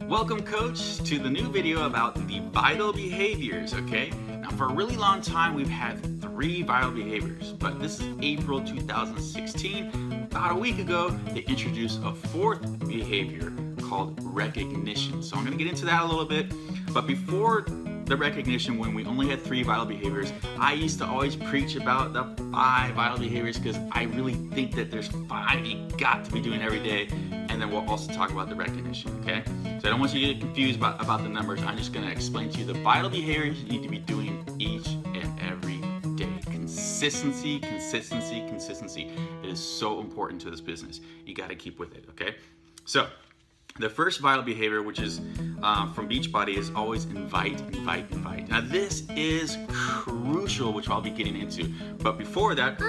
Welcome, Coach, to the new video about the vital behaviors, okay? Now, for a really long time, we've had 3 vital behaviors, but this is April 2016. About a week ago, they introduced a 4th behavior called recognition. So I'm gonna get into that a little bit, but before the recognition, when we only had 3 vital behaviors, I used to always preach about the 5 vital behaviors because I really think that there's 5 you got to be doing every day, and then we'll also talk about the recognition, okay? So I don't want you to get confused about the numbers. I'm just gonna explain to you the vital behaviors you need to be doing each and every day. Consistency, consistency, consistency. It is so important to this business. You gotta keep with it, okay? So, the first vital behavior, which is from Beachbody, is always invite, invite, invite. Now this is crucial, which I'll be getting into. But before that,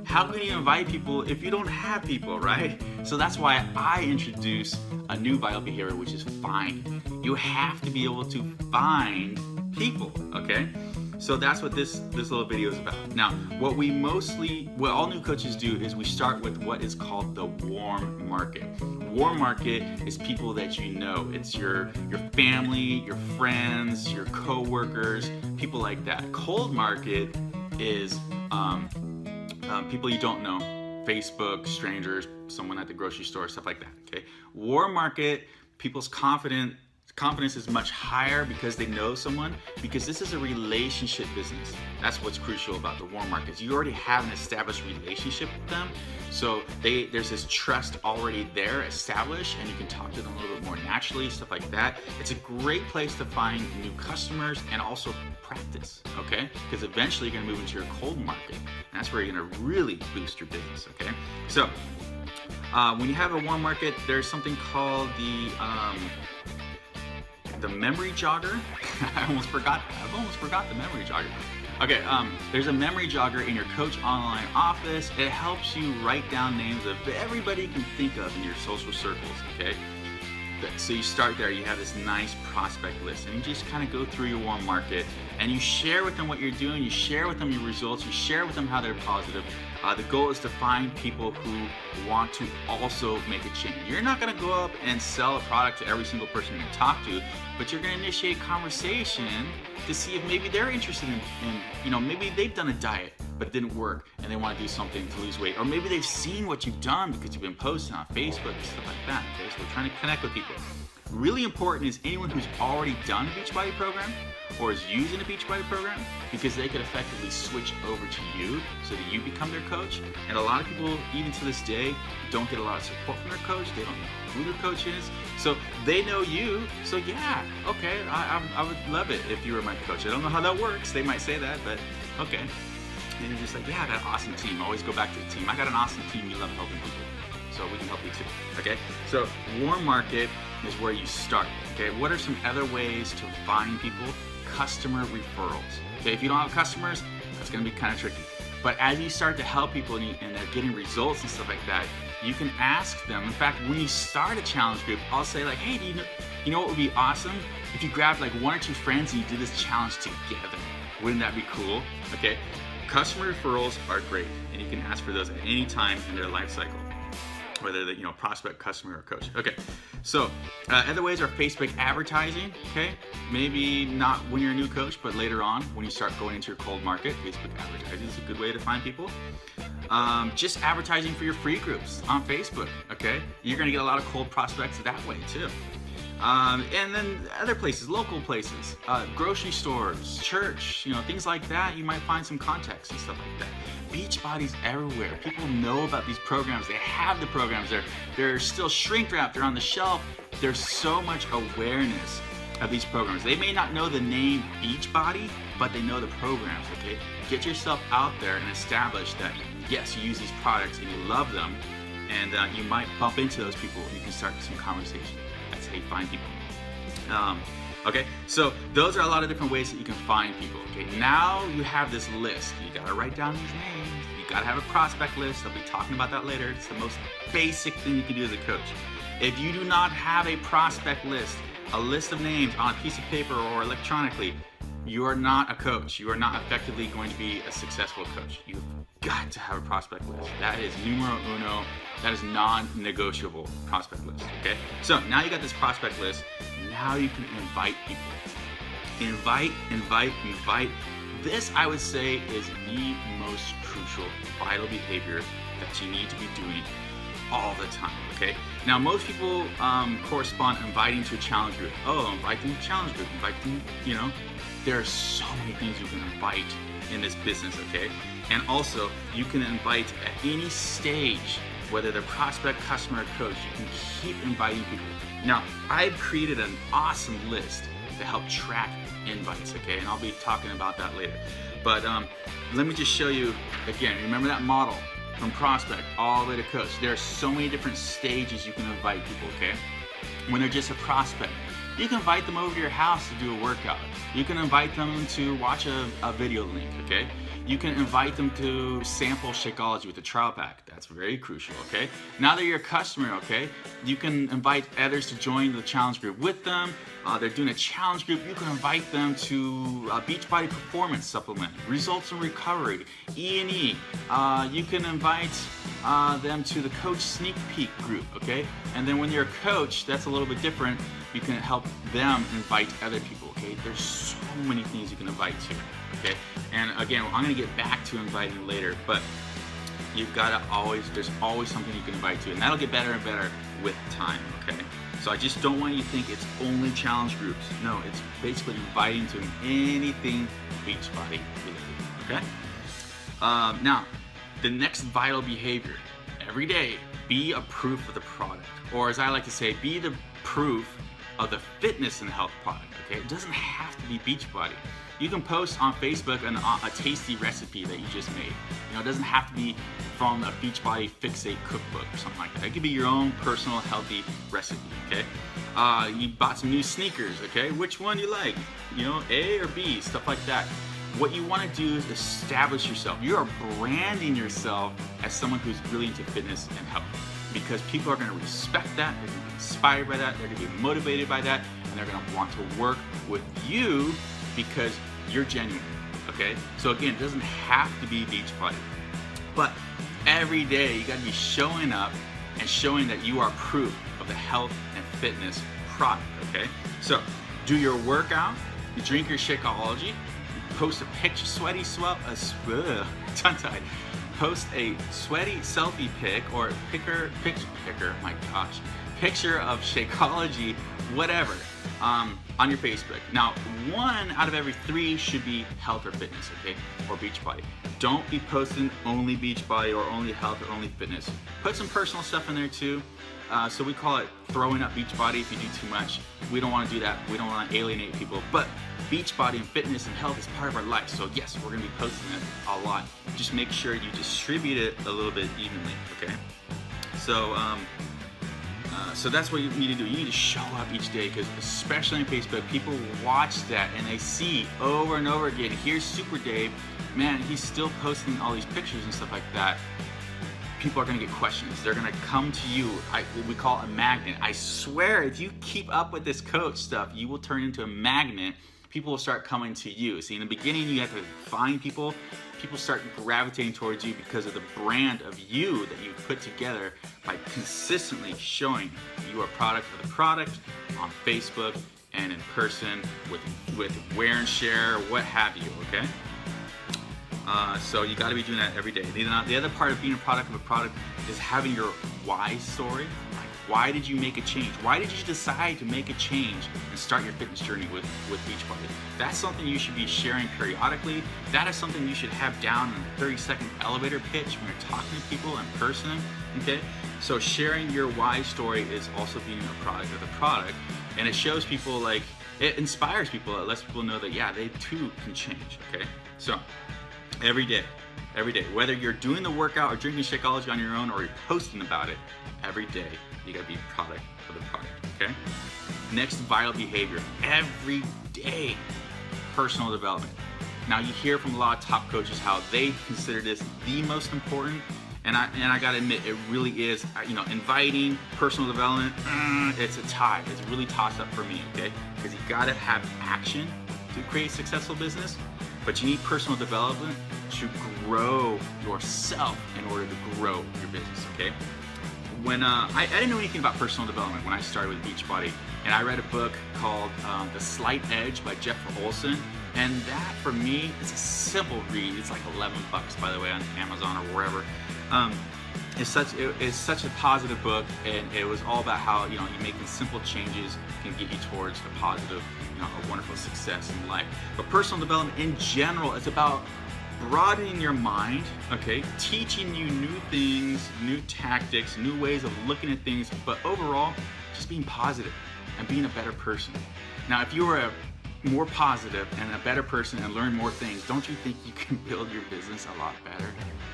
how can you invite people if you don't have people, right? So that's why I introduce a new vital behavior, which is find. You have to be able to find people, okay? So that's what this little video is about. Now, what all new coaches do is we start with what is called the warm market. Warm market is people that you know. It's your family, your friends, your co-workers, people like that. Cold market is people you don't know, Facebook, strangers, someone at the grocery store, stuff like that, okay? Warm market, people's confidence is much higher because they know someone, because this is a relationship business. That's what's crucial about the warm markets. You already have an established relationship with them, so there's this trust already there established, and you can talk to them a little bit more naturally, stuff like that. It's a great place to find new customers and also practice, okay? Because eventually you're gonna move into your cold market, and that's where you're gonna really boost your business, okay? So when you have a warm market, there's something called the memory jogger. I almost forgot the memory jogger. Okay, there's a memory jogger in your Coach Online office. It helps you write down names of everybody you can think of in your social circles, okay? So you start there, you have this nice prospect list, and you just kind of go through your warm market, and you share with them what you're doing, you share with them your results, you share with them how they're positive. The goal is to find people who want to also make a change. You're not gonna go up and sell a product to every single person you talk to, but you're gonna initiate conversation to see if maybe they're interested in maybe they've done a diet, but it didn't work, and they want to do something to lose weight. Or maybe they've seen what you've done because you've been posting on Facebook and stuff like that, okay? So we're trying to connect with people. Really important is anyone who's already done a Beachbody program or is using a Beachbody program, because they could effectively switch over to you so that you become their coach. And a lot of people, even to this day, don't get a lot of support from their coach. They don't know who their coach is. So they know you, so yeah, okay, I would love it if you were my coach. I don't know how that works. They might say that, but okay. And you're just like, yeah, I got an awesome team. Always go back to the team. I got an awesome team. You love helping people. So we can help you too, okay? So warm market is where you start, okay? What are some other ways to find people? Customer referrals, okay? If you don't have customers, that's gonna be kind of tricky. But as you start to help people and they're getting results and stuff like that, you can ask them. In fact, when you start a challenge group, I'll say like, hey, you know what would be awesome? If you grabbed like 1 or 2 friends and you did this challenge together. Wouldn't that be cool? Okay, customer referrals are great, and you can ask for those at any time in their life cycle, whether they're prospect, customer, or coach. Okay, so other ways are Facebook advertising, okay? Maybe not when you're a new coach, but later on when you start going into your cold market, Facebook advertising is a good way to find people. Just advertising for your free groups on Facebook, okay? You're gonna get a lot of cold prospects that way too. And then other places, local places, grocery stores, church, things like that. You might find some contacts and stuff like that. Beachbody's everywhere. People know about these programs. They have the programs. They're still shrink wrapped. They're on the shelf. There's so much awareness of these programs. They may not know the name Beachbody, but they know the programs, okay? Get yourself out there and establish that, yes, you use these products and you love them, and you might bump into those people and you can start some conversation. That's how you find people. Okay, so those are a lot of different ways that you can find people. Okay, now you have this list. You gotta write down these names. You gotta have a prospect list. I'll be talking about that later. It's the most basic thing you can do as a coach. If you do not have a prospect list, a list of names on a piece of paper or electronically, you are not a coach. You are not effectively going to be a successful coach. You've got to have a prospect list. That is numero uno. That is non-negotiable prospect list, okay? So now you got this prospect list. now you can invite people. Invite. This, I would say, is the most crucial, vital behavior that you need to be doing all the time, okay? Now, most people correspond inviting to a challenge group. Oh, invite them to a challenge group, invite them, there are so many things you can invite in this business, okay? And also, you can invite at any stage, whether they're prospect, customer, or coach, you can keep inviting people. Now, I've created an awesome list to help track invites, okay? And I'll be talking about that later. But let me just show you, again, remember that model from prospect all the way to coach. There are so many different stages you can invite people, okay? When they're just a prospect, you can invite them over to your house to do a workout. You can invite them to watch a video link, okay? You can invite them to sample Shakeology with a trial pack. That's very crucial, okay? Now that you're a customer, okay, you can invite others to join the challenge group with them. They're doing a challenge group. You can invite them to a Beachbody Performance Supplement, Results in Recovery, E&E. You can invite them to the Coach Sneak Peek group, okay? And then when you're a coach, that's a little bit different. You can help them invite other people, okay? There's so many things you can invite to, okay? And again, I'm gonna get back to inviting later, but you've gotta there's always something you can invite to, and that'll get better and better with time, okay? So I just don't want you to think it's only challenge groups. No, it's basically inviting to anything Beachbody related, okay? Now, the next vital behavior, every day, be a proof of the product. Or as I like to say, be the proof of the fitness and health product, okay? It doesn't have to be Beachbody. You can post on Facebook a tasty recipe that you just made. It doesn't have to be from a Beachbody Fixate cookbook or something like that. It could be your own personal healthy recipe, okay? You bought some new sneakers, okay? Which one you like? A or B, stuff like that. What you want to do is establish yourself. You are branding yourself as someone who's really into fitness and health, because people are going to respect that, they're going to be inspired by that, they're going to be motivated by that, and they're going to want to work with you because you're genuine, okay? So again, it doesn't have to be Beachbody, but every day you got to be showing up and showing that you are proof of the health and fitness product, okay? So do your workout, you drink your Shakeology, post a picture, tongue-tied. Post a sweaty selfie pic or picture of Shakeology, whatever, on your Facebook. Now, 1 out of every 3 should be health or fitness, okay, or Beachbody. Don't be posting only Beachbody or only health or only fitness. Put some personal stuff in there too. So we call it throwing up Beachbody if you do too much. We don't want to do that. We don't want to alienate people. But Beachbody and fitness and health is part of our life. So yes, we're going to be posting it a lot. Just make sure you distribute it a little bit evenly, okay? So that's what you need to do. You need to show up each day, because especially on Facebook, people watch that and they see over and over again, here's Super Dave, man, he's still posting all these pictures and stuff like that. People are going to get questions. They're going to come to you. We call it a magnet. I swear, if you keep up with this coach stuff, you will turn into a magnet. People will start coming to you. See, in the beginning, you have to find people. People start gravitating towards you because of the brand of you that you've put together by consistently showing you are product of the product on Facebook and in person with wear and share, what have you, okay? So you got to be doing that every day. The other part of being a product of a product is having your why story. Like, why did you make a change? Why did you decide to make a change and start your fitness journey with Beachbody? That's something you should be sharing periodically. That is something you should have down in a 30-second elevator pitch when you're talking to people in person, okay? So sharing your why story is also being a product of the product, and it shows people, like, it inspires people. It lets people know that, yeah, they too can change, okay? So every day, whether you're doing the workout or drinking Shakeology on your own or you're posting about it, every day you gotta be a product of the product, okay? Next vital behavior, every day, personal development. Now you hear from a lot of top coaches how they consider this the most important, and I gotta admit, it really is. Inviting, personal development, it's a tie. It's really tossed up for me, okay? Because you gotta have action to create a successful business, but you need personal development to grow yourself in order to grow your business, okay? when I didn't know anything about personal development when I started with Beachbody, and I read a book called The Slight Edge by Jeff Olson, and that for me is a simple read. It's like $11, by the way, on Amazon or wherever. It's such a positive book, and it was all about how you making simple changes can get you towards a positive, a wonderful success in life. But personal development in general, it's about broadening your mind, okay, teaching you new things, new tactics, new ways of looking at things, but overall, just being positive and being a better person. Now, if you were a more positive and a better person and learn more things, don't you think you can build your business a lot better?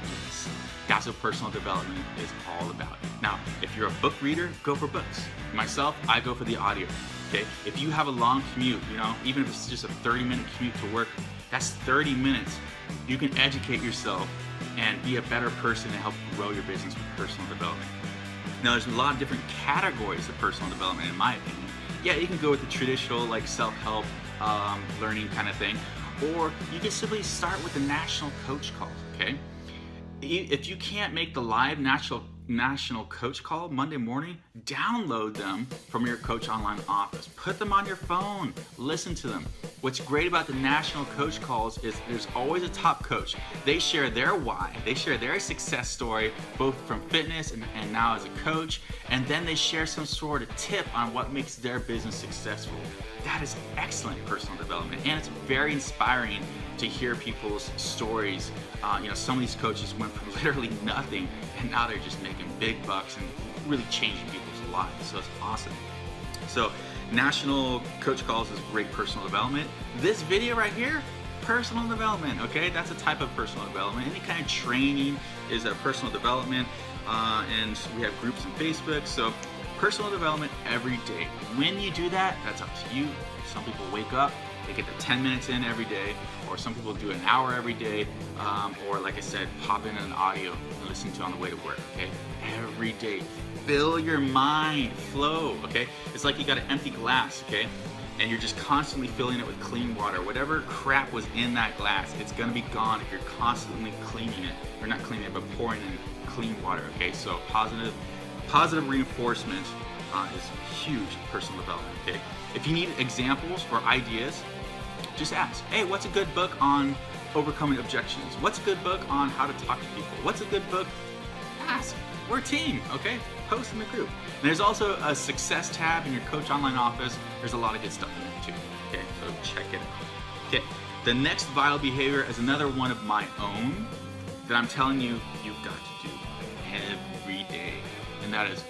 Yes. That's what personal development is all about. Now, if you're a book reader, go for books. Myself, I go for the audio, okay? If you have a long commute, even if it's just a 30-minute commute to work, that's 30 minutes. You can educate yourself and be a better person and help grow your business with personal development. Now, there's a lot of different categories of personal development, in my opinion. Yeah, you can go with the traditional, like self-help, learning kind of thing, or you can simply start with the national coach calls, okay? If you can't make the live national coach call Monday morning, download them from your Coach Online office. Put them on your phone. Listen to them. What's great about the national coach calls is there's always a top coach. They share their why. They share their success story, both from fitness and now as a coach, and then they share some sort of tip on what makes their business successful. That is excellent personal development, and it's very inspiring to hear people's stories. Some of these coaches went from literally nothing, and now they're just making big bucks and really changing people's lives. So it's awesome. So national coach calls is great personal development. This video right here, personal development, okay? That's a type of personal development. Any kind of training is a personal development, and we have groups on Facebook. So personal development every day. When you do that, that's up to you. Some people wake up, they get their 10 minutes in every day, or some people do an hour every day, or like I said, pop in an audio and listen to on the way to work, okay? Every day. Fill your mind, flow, okay? It's like you got an empty glass, okay? And you're just constantly filling it with clean water. Whatever crap was in that glass, it's gonna be gone if you're constantly cleaning it, or not cleaning it, but pouring in clean water, okay? So positive reinforcement is huge in personal development, okay? If you need examples or ideas, just ask, hey, what's a good book on overcoming objections? What's a good book on how to talk to people? What's a good book? Ask. We're a team, okay? Post in the group. And there's also a success tab in your Coach Online office. There's a lot of good stuff in there too, okay? So check it out. Okay, the next vital behavior is another one of my own that I'm telling you, you've got to do every day, and that is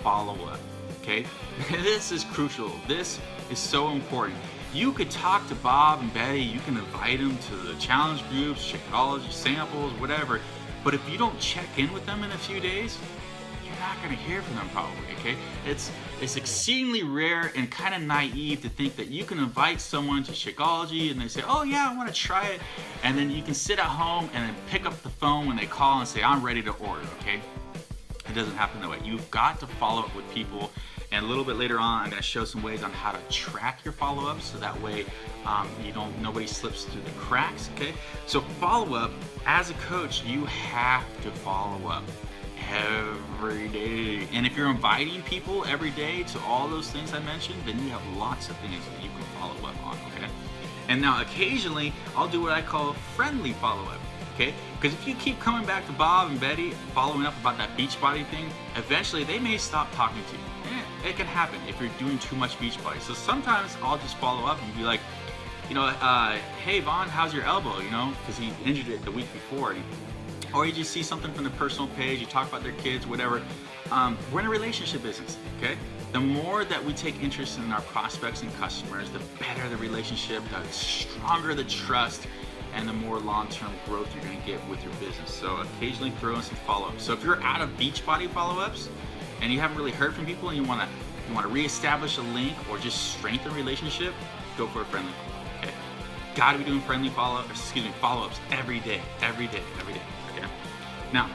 follow up, okay? This is crucial. This is so important. You could talk to Bob and Betty, you can invite them to the challenge groups, Shakeology samples, whatever, but if you don't check in with them in a few days, you're not gonna hear from them probably, okay? It's exceedingly rare and kind of naive to think that you can invite someone to Shakeology and they say, oh yeah, I wanna try it, and then you can sit at home and then pick up the phone when they call and say, I'm ready to order, okay? It doesn't happen that way. You've got to follow up with people, and a little bit later on, I'm going to show some ways on how to track your follow-ups, so that way nobody slips through the cracks. Okay. So follow up as a coach, you have to follow up every day, and if you're inviting people every day to all those things I mentioned, then you have lots of things that you can follow up on. Okay. And now occasionally, I'll do what I call friendly follow-up. Okay? Because if you keep coming back to Bob and Betty following up about that Beachbody thing, eventually they may stop talking to you. It can happen if you're doing too much Beachbody. So sometimes I'll just follow up and be like, hey Vaughn, how's your elbow? Because he injured it the week before. Or you just see something from the personal page, you talk about their kids, whatever. We're in a relationship business, okay? The more that we take interest in our prospects and customers, the better the relationship, the stronger the trust, and the more long-term growth you're going to get with your business. So occasionally throw in some follow-ups. So if you're out of Beachbody follow-ups and you haven't really heard from people and you want to reestablish a link or just strengthen a relationship, go for a friendly follow-up. Okay? Got to be doing friendly follow-ups every day. Okay. Now,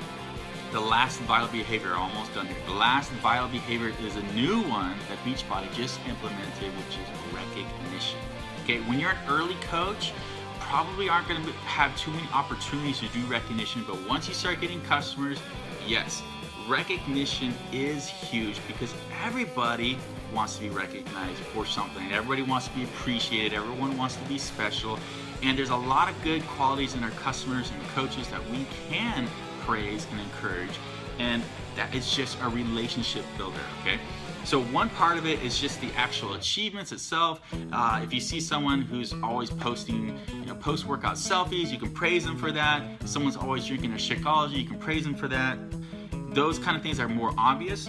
the last vital behavior, almost done here. The last vital behavior is a new one that Beachbody just implemented, which is recognition. Okay, when you're an early coach, probably aren't going to have too many opportunities to do recognition, but once you start getting customers, yes, recognition is huge because everybody wants to be recognized for something. Everybody wants to be appreciated. Everyone wants to be special. And there's a lot of good qualities in our customers and coaches that we can praise and encourage. And that is just a relationship builder, okay? So one part of it is just the actual achievements itself. If you see someone who's always posting, post-workout selfies, you can praise them for that. If someone's always drinking their Shakeology, you can praise them for that. Those kind of things are more obvious.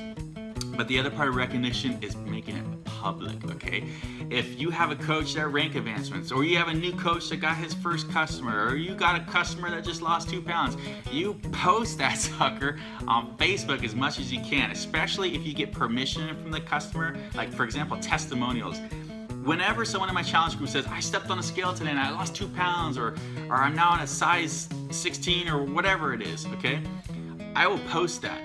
But the other part of recognition is making it public, okay? If you have a coach that rank advancements, or you have a new coach that got his first customer, or you got a customer that just lost 2 pounds, you post that sucker on Facebook as much as you can, especially if you get permission from the customer. Like, for example, testimonials. Whenever someone in my challenge group says, I stepped on a scale today and I lost 2 pounds, or I'm now in a size 16, or whatever it is, okay? I will post that.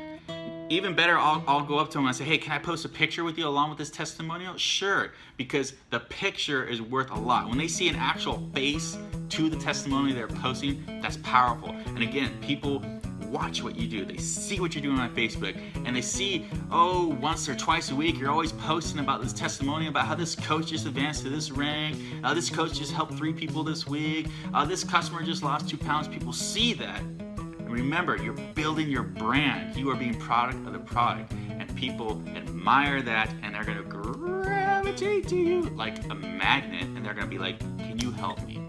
Even better, I'll go up to them and say, hey, can I post a picture with you along with this testimonial? Sure, because the picture is worth a lot. When they see an actual face to the testimonial they're posting, that's powerful. And again, people watch what you do. They see what you're doing on Facebook, and they see, once or twice a week, you're always posting about this testimonial, about how this coach just advanced to this rank, this coach just helped 3 people this week, this customer just lost 2 pounds. People see that. Remember, you're building your brand. You are being product of the product, and people admire that, and they're gonna gravitate to you like a magnet, and they're gonna be like, can you help me?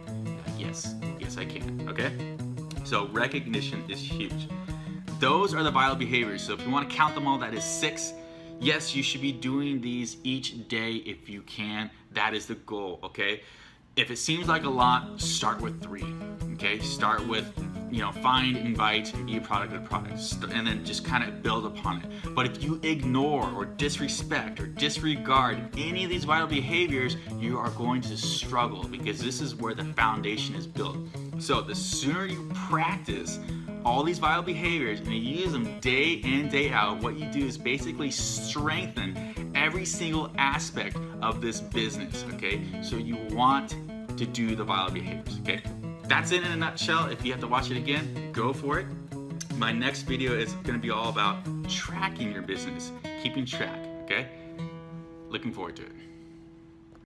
Yes, I can, okay? So recognition is huge. Those are the vital behaviors. So if you wanna count them all, that is 6. Yes, you should be doing these each day if you can. That is the goal, okay? If it seems like a lot, start with 3, okay? Start with, find, invite, and be a product of the product, and then just kind of build upon it. But if you ignore or disrespect or disregard any of these vital behaviors, you are going to struggle, because this is where the foundation is built. So the sooner you practice all these vital behaviors and you use them day in, day out, what you do is basically strengthen every single aspect of this business, okay? So you want to do the vital behaviors, okay? That's it in a nutshell. If you have to watch it again, go for it. My next video is gonna be all about tracking your business, keeping track, okay? Looking forward to it.